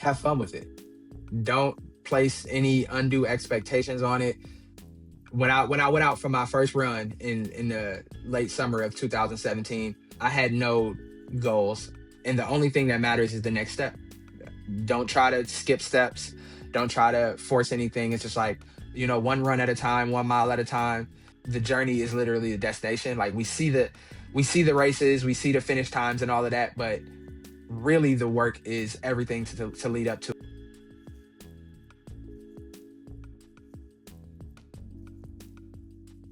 have fun with it. Don't place any undue expectations on it. When I went out for my first run in the late summer of 2017, I had no goals, and the only thing that matters is the next step. Don't try to skip steps. Don't try to force anything. It's just like, one run at a time, 1 mile at a time. The journey is literally the destination. Like we see the races, we see the finish times and all of that, but really the work is everything to lead up to.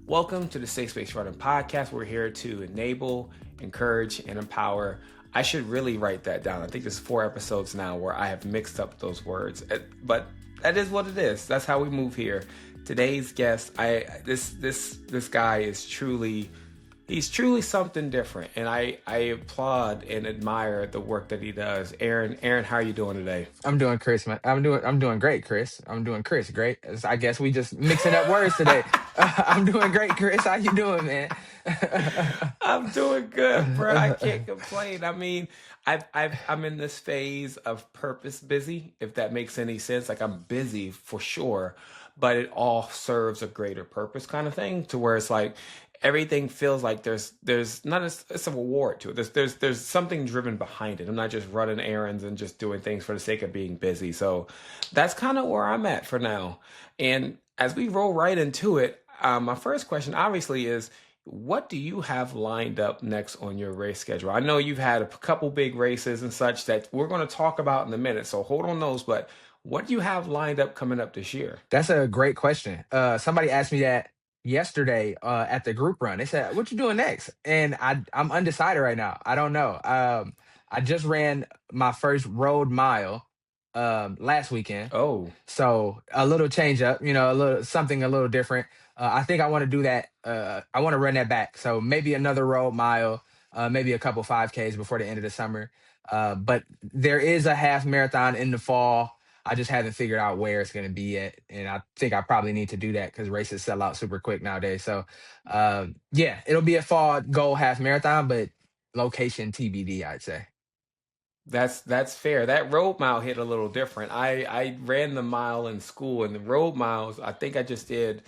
Welcome to the Safe Space Running Podcast. We're here to enable, encourage, and empower. I should really write that down. I think there's 4 episodes now where I have mixed up those words, but that is what it is. That's how we move here. Today's guest, this guy is he's truly something different, and I applaud and admire the work that he does. Aaron, how are you doing today? I'm doing Chris, man. I'm doing great, Chris. I'm doing Chris, great. I guess we just mixing up words today. I'm doing great, Chris. How you doing, man? I'm doing good, bro. I can't complain. I mean, I'm in this phase of purpose busy, if that makes any sense. Like, I'm busy for sure, but it all serves a greater purpose kind of thing, to where it's like everything feels like there's not it's a reward to it. There's something driven behind it. I'm not just running errands and just doing things for the sake of being busy. So that's kind of where I'm at for now. And as we roll right into it, my first question obviously is, what do you have lined up next on your race schedule? I know you've had a couple big races and such that we're going to talk about in a minute, so hold on those. But what do you have lined up coming up this year? That's a great question. Somebody asked me that yesterday at the group run. They said, "What you doing next?" And I'm undecided right now. I don't know. I just ran my first road mile last weekend, Oh, so a little change up. A little something a little different. I think I want to do that. I want to run that back. So maybe another road mile, maybe a couple 5Ks before the end of the summer. But there is a half marathon in the fall. I just haven't figured out where it's going to be yet, and I think I probably need to do that because races sell out super quick nowadays. So, yeah, it'll be a fall goal half marathon, but location TBD, I'd say. that's fair. That road mile hit a little different. I ran the mile in school, and the road miles, I think I just did.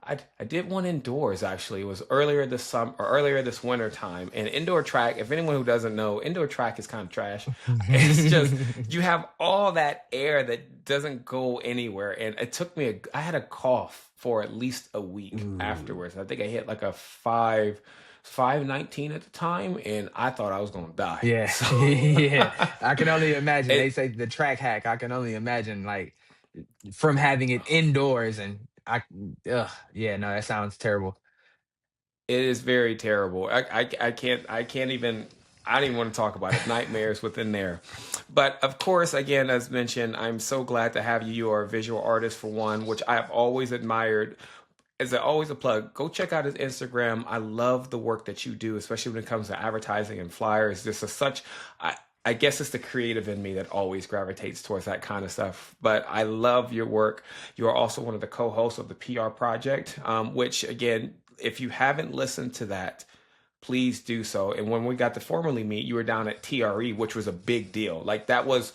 I did one indoors actually. It was earlier this summer or earlier this winter time. And indoor track, if anyone who doesn't know, indoor track is kind of trash. It's just you have all that air that doesn't go anywhere. And it took me I had a cough for at least a week Ooh. afterwards. I think I hit like a 519 at the time, and I thought I was gonna die. Yeah, So yeah. I can only imagine. They it say the track hack. I can only imagine, like, from having it indoors, and yeah, no, that sounds terrible. It is very terrible. I can't even, I don't even want to talk about it. Nightmares within there. But of course, again, as mentioned, I'm so glad to have you. You are a visual artist for one, which I have always admired. As always a plug, go check out his Instagram. I love the work that you do, especially when it comes to advertising and flyers. This is such, I guess it's the creative in me that always gravitates towards that kind of stuff. But I love your work. You are also one of the co-hosts of the PR Project, which again, if you haven't listened to that, please do so. And when we got to formally meet, you were down at TRE, which was a big deal. Like that was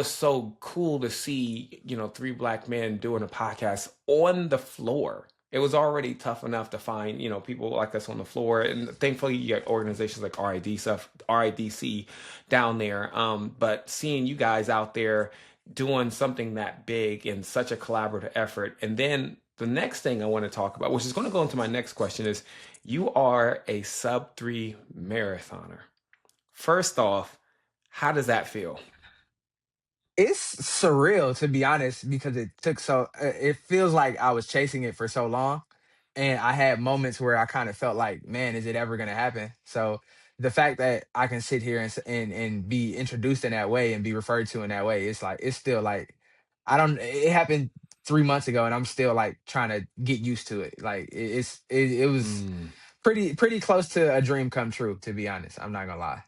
so cool to see, 3 black men doing a podcast on the floor. It was already tough enough to find, people like us on the floor. And thankfully you got organizations like RIDC down there. But seeing you guys out there doing something that big in such a collaborative effort. And then the next thing I want to talk about, which is going to go into my next question, is you are a sub 3 marathoner. First off, how does that feel? It's surreal, to be honest, because it feels like I was chasing it for so long, and I had moments where I kind of felt like, man, is it ever going to happen? So the fact that I can sit here and be introduced in that way and be referred to in that way, it's like it's still like I don't. It happened 3 months ago, and I'm still like trying to get used to it. Like it was Mm. pretty close to a dream come true, to be honest. I'm not gonna lie.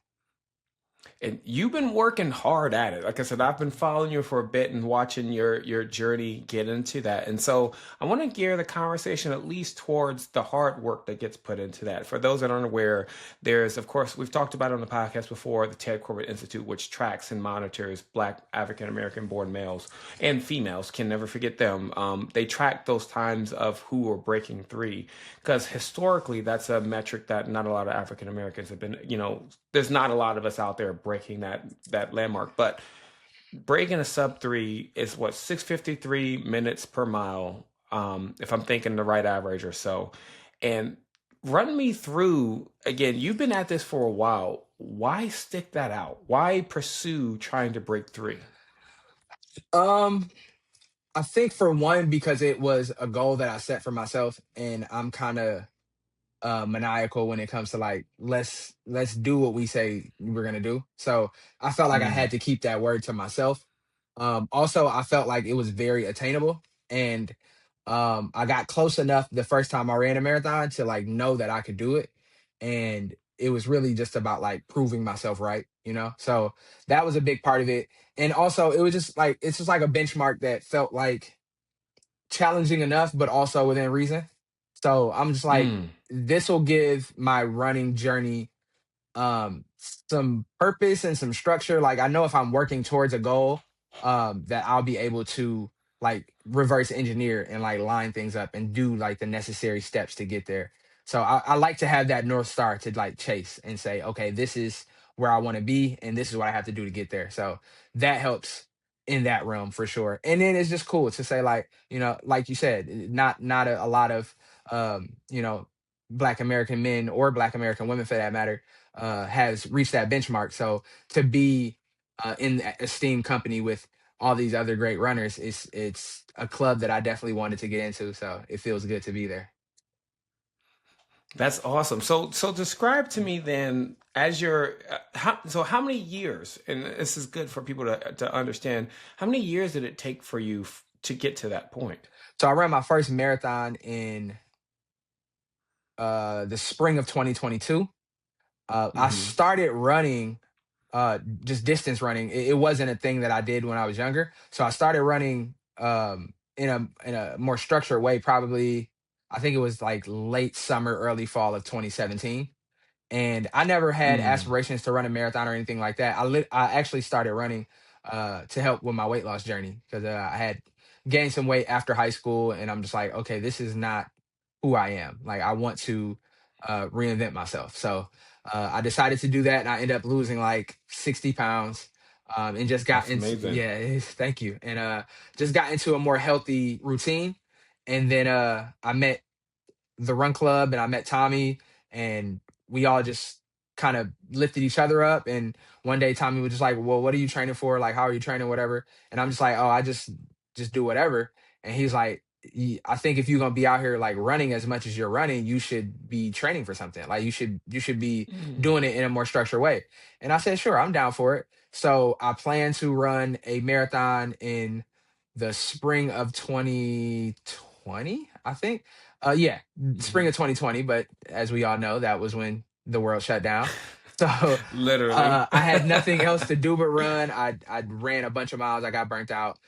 And you've been working hard at it. Like I said, I've been following you for a bit and watching your journey get into that. And so I want to gear the conversation at least towards the hard work that gets put into that. For those that aren't aware, there's, of course, we've talked about it on the podcast before, the Ted Corbett Institute, which tracks and monitors Black African American born males and females. Can never forget them. They track those times of who are breaking three, because historically that's a metric that not a lot of African Americans have been. There's not a lot of us out there breaking that landmark, but breaking a sub three is what 6:53 minutes per mile, if I'm thinking the right average or so. And run me through again. You've been at this for a while. Why stick that out? Why pursue trying to break three? Um, I think for one, because it was a goal that I set for myself, and I'm kind of maniacal when it comes to like let's do what we say we're gonna do. So I felt like I Mm, had to keep that word to myself. Also, I felt like it was very attainable, and I got close enough the first time I ran a marathon to like know that I could do it, and it was really just about like proving myself right, you know. So that was a big part of it, and also it was just like it's just like a benchmark that felt like challenging enough, but also within reason. So I'm just like, mm, this will give my running journey some purpose and some structure. Like I know if I'm working towards a goal, that I'll be able to like reverse engineer and like line things up and do like the necessary steps to get there. So I like to have that North Star to like chase and say, okay, this is where I want to be and this is what I have to do to get there. So that helps in that realm for sure. And then it's just cool to say like, like you said, not a lot of Black American men or Black American women for that matter has reached that benchmark. So to be in that esteemed company with all these other great runners, it's a club that I definitely wanted to get into. So it feels good to be there. that's awesome. So describe to me then as your how many years, and this is good for people to understand, how many years did it take for you to get to that point? So I ran my first marathon in the spring of 2022. I Mm-hmm. started running just distance running. It wasn't a thing that I did when I was younger. So I started running in a more structured way, probably I think it was like late summer, early fall of 2017. And I never had Mm, aspirations to run a marathon or anything like that. I actually started running to help with my weight loss journey because I had gained some weight after high school, and I'm just like, okay, this is not who I am. Like I want to reinvent myself. So I decided to do that, and I ended up losing like 60 pounds. And just got that's into amazing. yeah, thank you, and just got into a more healthy routine. And then I met the run club and I met Tommy and we all just kind of lifted each other up. And one day Tommy was just like, well, what are you training for? Like, how are you training? Whatever. And I'm just like, oh, I just do whatever. And he's like, I think if you're gonna be out here like running as much as you're running, you should be training for something. Like you should be Mm, doing it in a more structured way. And I said, sure, I'm down for it. So I plan to run a marathon in the spring of 2020, I think. Yeah, spring mhm. of 2020, but as we all know, that was when the world shut down. So Literally. I had nothing else to do but run. I ran a bunch of miles. I got burnt out.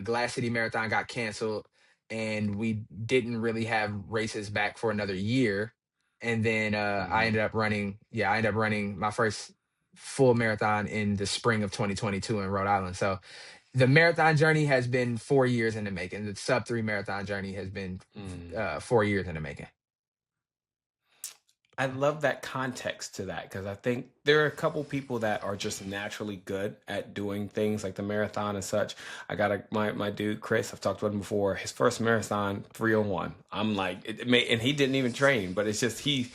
Glass City Marathon got canceled, and we didn't really have races back for another year. And then I Mm. ended up running. Yeah, I ended up running my first full marathon in the spring of 2022 in Rhode Island. So the marathon journey has been 4 years in the making. The sub three marathon journey has been Mm. 4 years in the making. I love that context to that because I think there are a couple people that are just naturally good at doing things like the marathon and such. I got my dude Chris. I've talked about him before. His first marathon 3:01. I'm like it may, and he didn't even train, but it's just he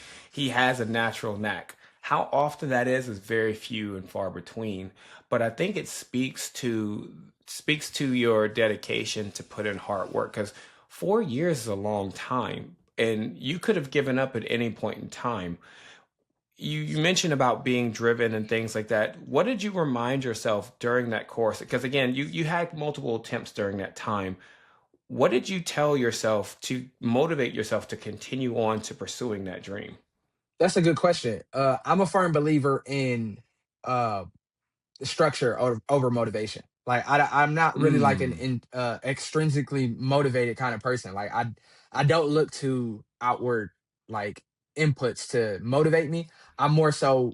has a natural knack. How often that is very few and far between. But I think it speaks to your dedication to put in hard work because 4 years is a long time and you could have given up at any point in time. You mentioned about being driven and things like that. What did you remind yourself during that course? Because again, you had multiple attempts during that time. What did you tell yourself to motivate yourself to continue on to pursuing that dream? That's a good question. I'm a firm believer in uh, structure over motivation. Like I'm not really like an Mm. extrinsically motivated kind of person. Like I don't look to outward like inputs to motivate me. I'm more so,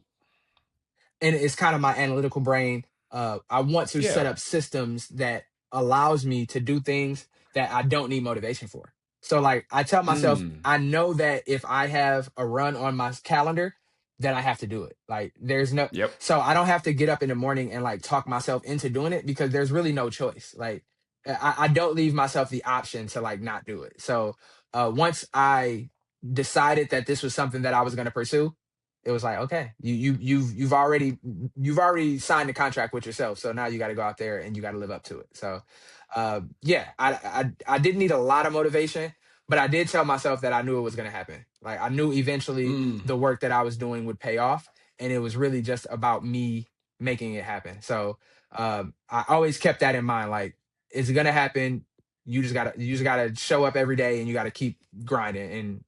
and it's kind of my analytical brain. I want to set Yeah. up systems that allows me to do things that I don't need motivation for. So like I tell myself, Mm. I know that if I have a run on my calendar, then I have to do it. Like there's no, Yep. so I don't have to get up in the morning and like talk myself into doing it because there's really no choice. Like I don't leave myself the option to like not do it. So once I decided that this was something that I was going to pursue, it was like, okay, you've already signed the contract with yourself, so now you got to go out there and you got to live up to it. So yeah, I didn't need a lot of motivation, but I did tell myself that I knew it was going to happen. Like I knew eventually Mm. the work that I was doing would pay off, and it was really just about me making it happen. So I always kept that in mind. Like it's going to happen. You just gotta show up every day and you got to keep grinding, and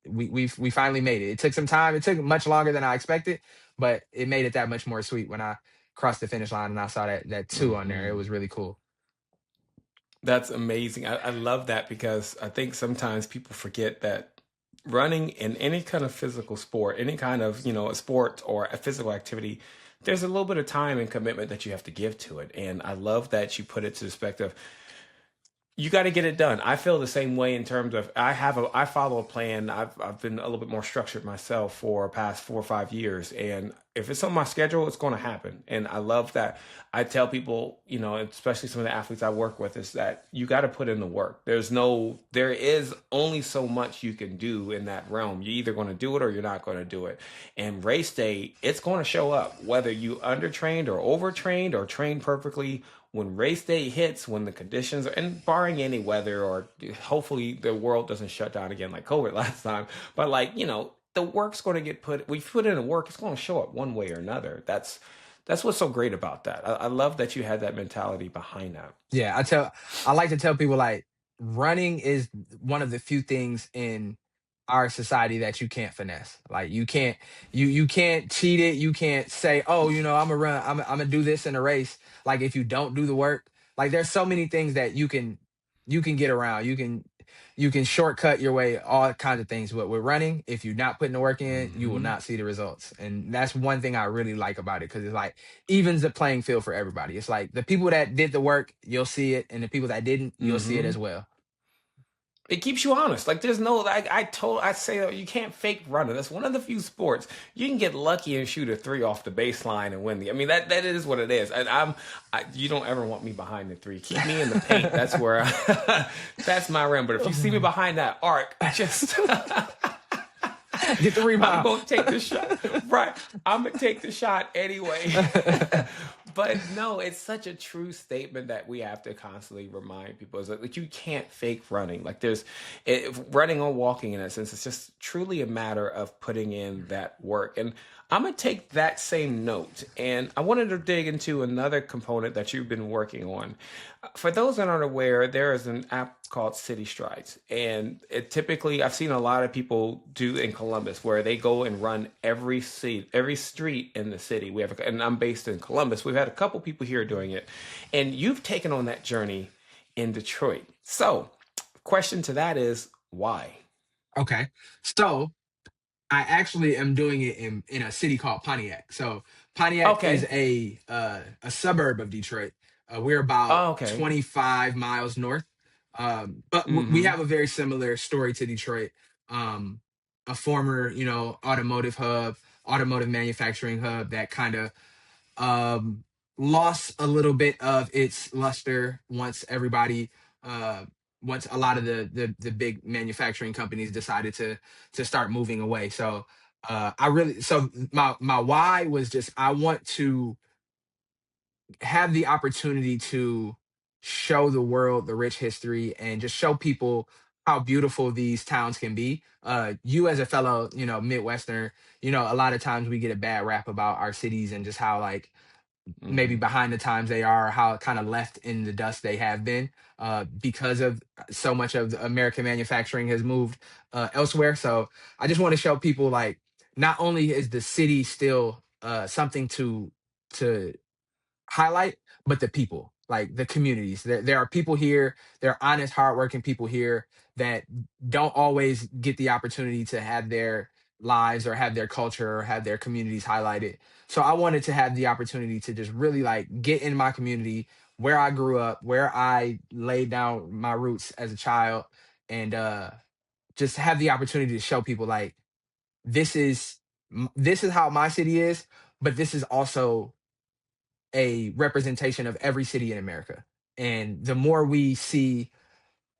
we finally made it. It took some time. It took much longer than I expected, but it made it that much more sweet when I crossed the finish line and I saw that two on there. It Hmm. was really cool. That's amazing. I love that because I think sometimes people forget that running in any kind of physical sport, any kind of, a sport or a physical activity, there's a little bit of time and commitment that you have to give to it. And I love that you put it to perspective. You got to get it done. I feel the same way in terms of I follow a plan. I've been a little bit more structured myself for past 4 or 5 years, and if it's on my schedule, it's going to happen. And I love that. I tell people, especially some of the athletes I work with, is that you got to put in the work. There is only so much you can do in that realm. You're either going to do it or you're not going to do it. And race day, it's going to show up whether you undertrained or overtrained or trained perfectly. When race day hits, when the conditions are, and barring any weather, or hopefully the world doesn't shut down again like COVID last time, but like, the work's going to get put, we put in the work, it's going to show up one way or another. That's what's so great about that. I love that you had that mentality behind that. Yeah, I like to tell people like running is one of the few things in our society that you can't finesse. Like you can't cheat it. You can't say, "Oh, I'm gonna run. I'm gonna do this in a race." Like if you don't do the work, like there's so many things that you can get around. You can shortcut your way, all kinds of things. But with running, if you're not putting the work in, you will Hmm. not see the results. And that's one thing I really like about it because it's like evens the playing field for everybody. It's like the people that did the work, you'll see it, and the people that didn't, you'll see it Hmm. as well. It keeps you honest. Like there's no, like I say that you can't fake running. That's one of the few sports you can get lucky and shoot a three off the baseline and win the. I mean that is what it is. And you don't ever want me behind the three. Keep me in the paint. That's where that's my rim. But if you see me behind that arc, just Get the I'm rebound. gonna take the shot. Right. I'm gonna take the shot anyway. But no, it's such a true statement that we have to constantly remind people is that like, you can't fake running. Like running or walking in a sense, it's just truly a matter of putting in that work. And I'm gonna take that same note, and I wanted to dig into another component that you've been working on. For those that aren't aware, there is an app called City Strides, and it typically I've seen a lot of people do in Columbus where they go and run every street in the city. And I'm based in Columbus. We've had a couple people here doing it, and you've taken on that journey in Detroit. So, question to that is why? Okay, so I actually am doing it in a city called Pontiac. So Pontiac is Okay. a suburb of Detroit. We're about Oh, okay. 25 miles north, but we Mm-hmm. have a very similar story to Detroit. Um, a former, automotive hub, automotive manufacturing hub that kind of um, lost a little bit of its luster uh, once a lot of the big manufacturing companies decided to start moving away. So my why was just I want to have the opportunity to show the world the rich history and just show people how beautiful these towns can be. You as a fellow, Midwesterner, a lot of times we get a bad rap about our cities and just how like maybe Mm-hmm. behind the times they are, how kind of left in the dust they have been because of so much of the American manufacturing has moved elsewhere. So I just want to show people like not only is the city still something to highlight, but the people, like the communities. There are people here, there are honest, hardworking people here that don't always get the opportunity to have their lives or have their culture or have their communities highlighted. So I wanted to have the opportunity to just really like get in my community where I grew up, where I laid down my roots as a child, and just have the opportunity to show people like this is this is how my city is, but this is also a representation of every city in America. And the more we see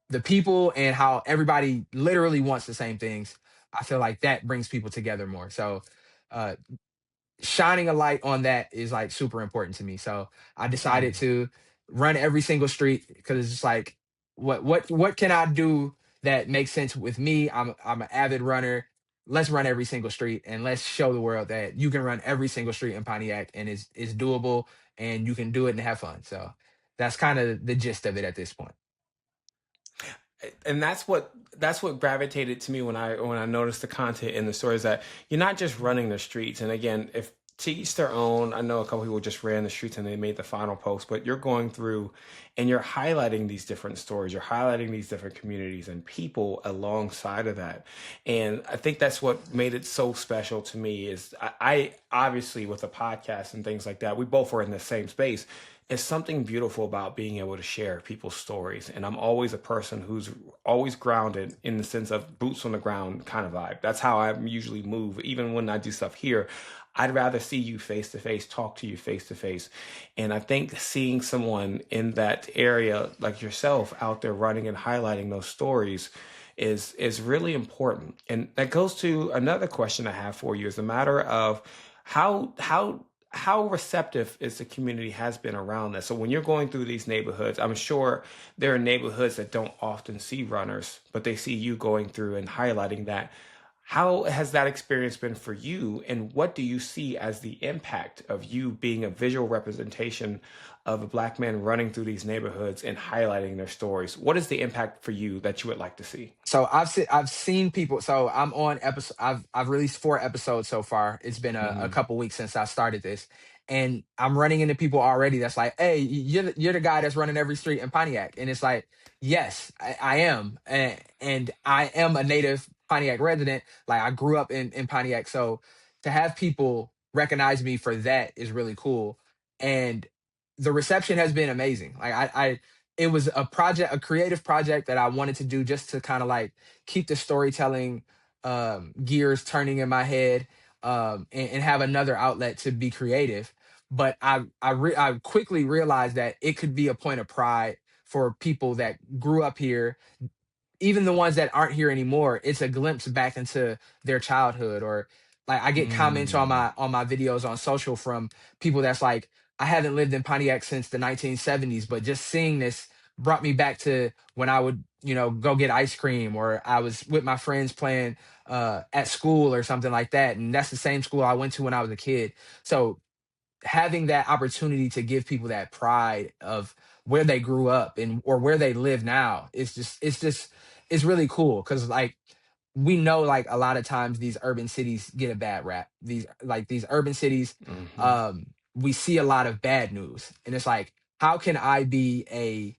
the people and how everybody literally wants the same things, I feel like that brings people together more. So, uh, shining a light on that is like super important to me. So I decided Mm. to run every single street because it's just like what can I do that makes sense with me? I'm an avid runner. Let's run every single street and let's show the world that you can run every single street in Pontiac and it's doable and you can do it and have fun. So that's kind of the gist of it at this point. And that's what gravitated to me when I noticed the content in the stories, that you're not just running the streets. And again, if to each their own, I know a couple people just ran the streets and they made the final post, but you're going through and you're highlighting these different stories, you're highlighting these different communities and people alongside of that. And I think that's what made it so special to me is I obviously, with a podcast and things like that, we both were in the same space. It's something beautiful about being able to share people's stories. And I'm always a person who's always grounded in the sense of boots on the ground kind of vibe. That's how I usually move. Even when I do stuff here, I'd rather see you face to face, talk to you face to face. And I think seeing someone in that area like yourself out there running and highlighting those stories is really important. And that goes to another question I have for you, is a matter of how receptive is the community has been around this. So when you're going through these neighborhoods, I'm sure there are neighborhoods that don't often see runners, but they see you going through and highlighting that. How has that experience been for you, and what do you see as the impact of you being a visual representation of a black man running through these neighborhoods and highlighting their stories? What is the impact for you that you would like to see? So I've seen people. So I'm on episode. I've released 4 episodes so far. It's been a Hmm. couple weeks since I started this, and I'm running into people already. That's like, hey, you're the guy that's running every street in Pontiac, and it's like, yes, I am, and I am a native Pontiac resident. Like I grew up in Pontiac, so to have people recognize me for that is really cool, and the reception has been amazing. Like I it was a project, a creative project that I wanted to do just to kind of like keep the storytelling gears turning in my head, and have another outlet to be creative. But I quickly realized that it could be a point of pride for people that grew up here, even the ones that aren't here anymore. It's a glimpse back into their childhood. Or like I get comments on Mm. my videos on social from people that's like, I haven't lived in Pontiac since the 1970s, but just seeing this brought me back to when I would, go get ice cream, or I was with my friends playing at school or something like that. And that's the same school I went to when I was a kid. So having that opportunity to give people that pride of where they grew up and or where they live now, it's really cool. Because like we know, like a lot of times these urban cities get a bad rap. These urban cities, Hmm. we see a lot of bad news, and it's like, how can I be a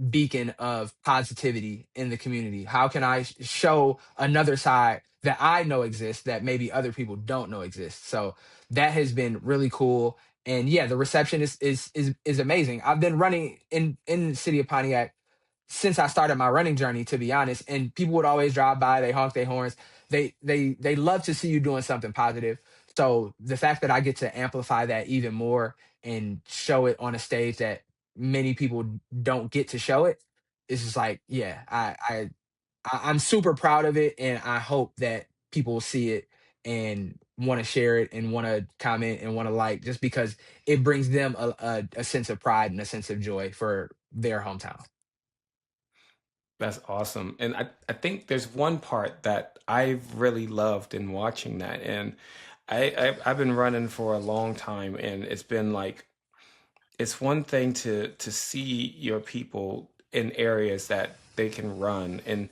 beacon of positivity in the community? How can I show another side that I know exists that maybe other people don't know exists? So that has been really cool. And yeah, the reception is amazing. I've been running in the city of Pontiac since I started my running journey, to be honest. And people would always drive by, they honk their horns. They love to see you doing something positive. So the fact that I get to amplify that even more and show it on a stage that many people don't get to show it, it's just like, yeah, I'm super proud of it, and I hope that people will see it and want to share it and want to comment and want to like, just because it brings them a sense of pride and a sense of joy for their hometown. That's awesome. And I think there's one part that I've really loved in watching that. And I've been running for a long time, and it's been like, it's one thing to see your people in areas that they can run. And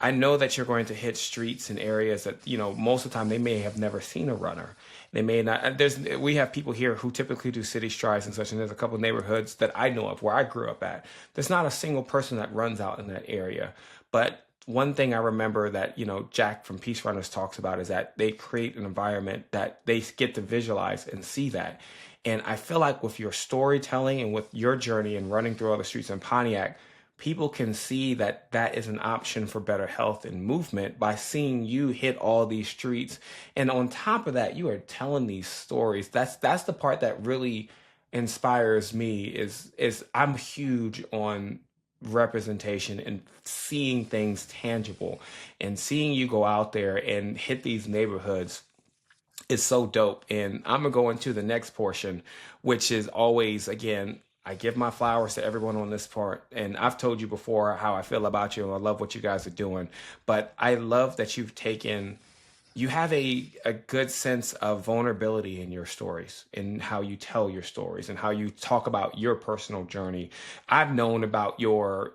I know that you're going to hit streets and areas that, most of the time they may have never seen a runner. They may not. We have people here who typically do city strides and such, and there's a couple of neighborhoods that I know of where I grew up at. There's not a single person that runs out in that area. But one thing I remember that, Jack from Peace Runners talks about is that they create an environment that they get to visualize and see that. And I feel like with your storytelling and with your journey and running through all the streets in Pontiac, people can see that that is an option for better health and movement by seeing you hit all these streets. And on top of that, you are telling these stories. That's the part that really inspires me is I'm huge on representation and seeing things tangible, and seeing you go out there and hit these neighborhoods is so dope. And I'm gonna go into the next portion, which is always, again, I give my flowers to everyone on this part. And I've told you before how I feel about you, and I love what you guys are doing. But I love that you have a good sense of vulnerability in your stories and how you tell your stories and how you talk about your personal journey. I've known about your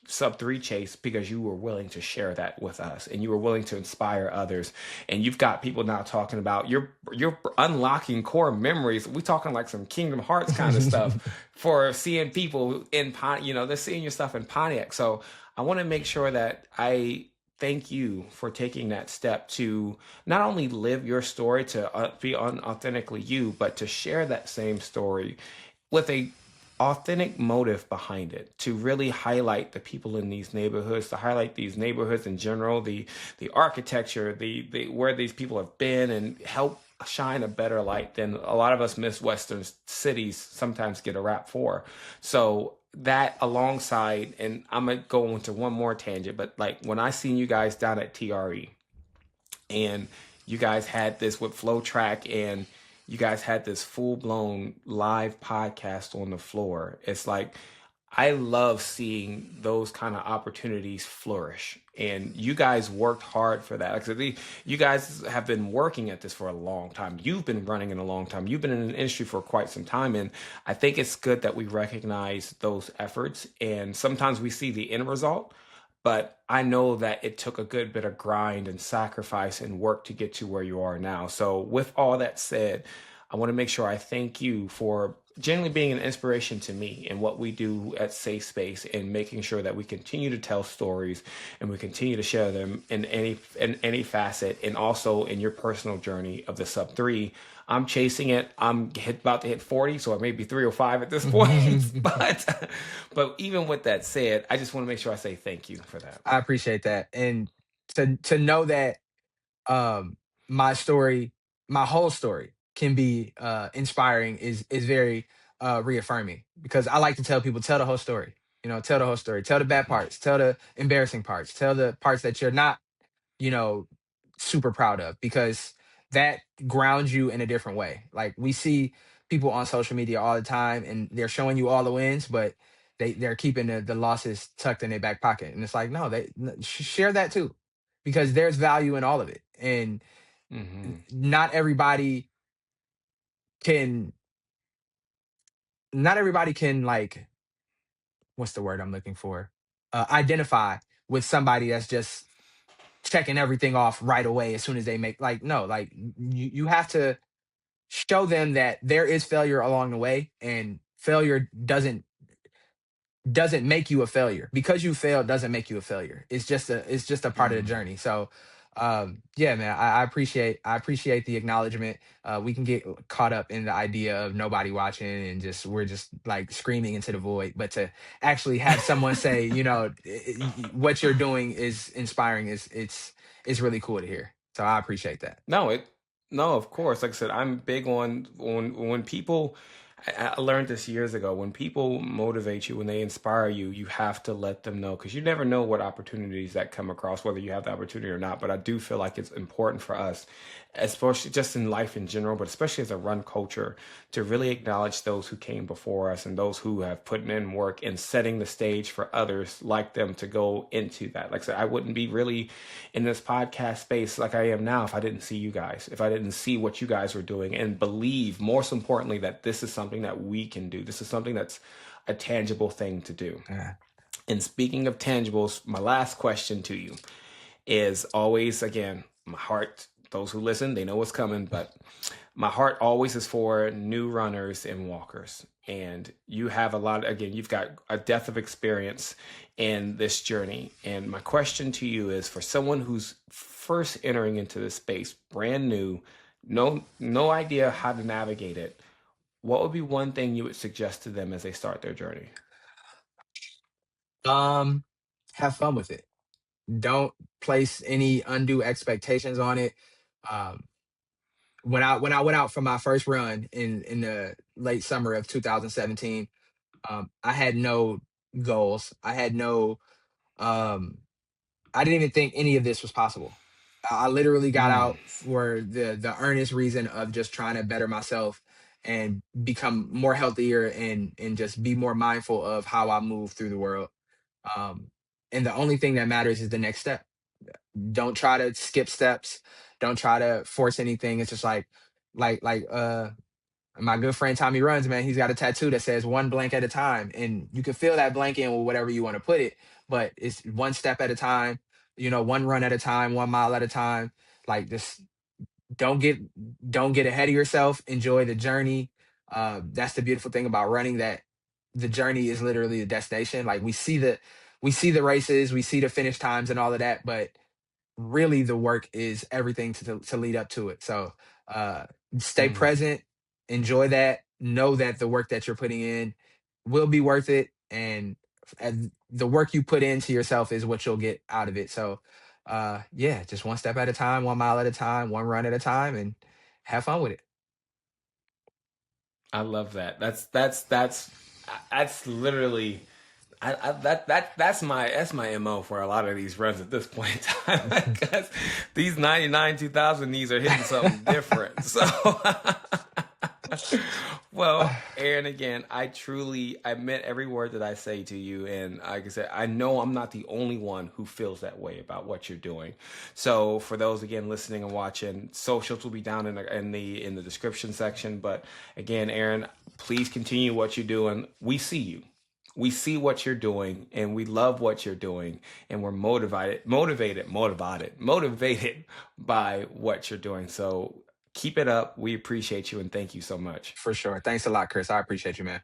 sub 3 chase because you were willing to share that with us, and you were willing to inspire others. And you've got people now talking about you're unlocking core memories. We talking like some Kingdom Hearts kind of stuff for seeing people in they're seeing your stuff in Pontiac. So I want to make sure that I thank you for taking that step to not only live your story, to be unauthentically you, but to share that same story with a authentic motive behind it, to really highlight the people in these neighborhoods, to highlight these neighborhoods in general, the architecture, the where these people have been, and help shine a better light than a lot of us Midwestern cities sometimes get a rap for. So that alongside, and I'm gonna go into one more tangent, but like when I seen you guys down at TRE, and you guys had this with Flow Track, and you guys had this full blown live podcast on the floor. It's like I love seeing those kind of opportunities flourish. And you guys worked hard for that. Like I said, you guys have been working at this for a long time. You've been running in a long time. You've been in the industry for quite some time. And I think it's good that we recognize those efforts. And sometimes we see the end result, but I know that it took a good bit of grind and sacrifice and work to get to where you are now. So with all that said, I want to make sure I thank you for genuinely being an inspiration to me in what we do at Safe Space, and making sure that we continue to tell stories and we continue to share them in any facet, and also in your personal journey of the sub 3. I'm chasing it. I'm about to hit 40, so I may be 305 at this point. but even with that said, I just want to make sure I say thank you for that. I appreciate that. And to know that um my story, my whole story can be inspiring is very reaffirming, because I like to tell people, tell the whole story. Tell the whole story. Tell the bad parts, tell the embarrassing parts, tell the parts that you're not, you know, super proud of, because that grounds you in a different way. Like, we see people on social media all the time, and they're showing you all the wins, but they're keeping the losses tucked in their back pocket. And it's like, no, share that too, because there's value in all of it. And Hmm. not everybody can, like, what's the word I'm looking for? Identify with somebody that's just checking everything off right away as soon as they make, like, no, like, you have to show them that there is failure along the way, and failure doesn't make you a failure. Because you failed doesn't make you a failure. It's just a part of the Hmm. journey. So yeah, man, I appreciate the acknowledgement. We can get caught up in the idea of nobody watching, and just we're just like screaming into the void. But to actually have someone say, what you're doing is inspiring, it's really cool to hear. So I appreciate that. No, no, of course. Like I said, I'm big on when people. I learned this years ago. When people motivate you, when they inspire you, you have to let them know, because you never know what opportunities that come across, whether you have the opportunity or not. But I do feel like it's important for us, especially just in life in general, but especially as a run culture, to really acknowledge those who came before us and those who have put in work and setting the stage for others like them to go into that. Like I said, I wouldn't be really in this podcast space like I am now if I didn't see you guys, if I didn't see what you guys were doing, and believe, most importantly, that this is something that we can do. This is something that's a tangible thing to do. Yeah. And speaking of tangibles, my last question to you is always, again, my heart, those who listen, they know what's coming, but my heart always is for new runners and walkers. And you have a lot, again, you've got a depth of experience in this journey. And my question to you is for someone who's first entering into this space, brand new, no idea how to navigate it, what would be one thing you would suggest to them as they start their journey? Um, have fun with it. Don't place any undue expectations on it. Um, when I went out for my first run in the late summer of 2017, I had no goals. Um, I didn't even think any of this was possible. I literally got Mm, out for the earnest reason of just trying to better myself and become more healthier and just be more mindful of how I move through the world. Um, and the only thing that matters is the next step. Don't try to skip steps. Don't try to force anything. It's just like my good friend Tommy Runs, man, he's got a tattoo that says one blank at a time. And you can fill that blank in with whatever you want to put it, but it's one step at a time, one run at a time, 1 mile at a time. Like just don't get don't get ahead of yourself. Enjoy the journey. That's the beautiful thing about running, that the journey is literally the destination. Like we see the races, we see the finish times and all of that, but really the work is everything to lead up to it. So uh stay mm. present, enjoy that, know that the work that you're putting in will be worth it, and the work you put into yourself is what you'll get out of it. So yeah, just one step at a time, 1 mile at a time, one run at a time, and have fun with it. I love that. That's literally that's my mo for a lot of these runs at this point in time because these 99 2000 knees are hitting something different. So, well, Aaron, again, I meant every word that I say to you, and like I said, I know I'm not the only one who feels that way about what you're doing. So, for those again listening and watching, socials will be down in the description section. But again, Aaron, please continue what you're doing. We see you. We see what you're doing and we love what you're doing and we're motivated by what you're doing. So keep it up. We appreciate you and thank you so much. For sure. Thanks a lot, Chris. I appreciate you, man.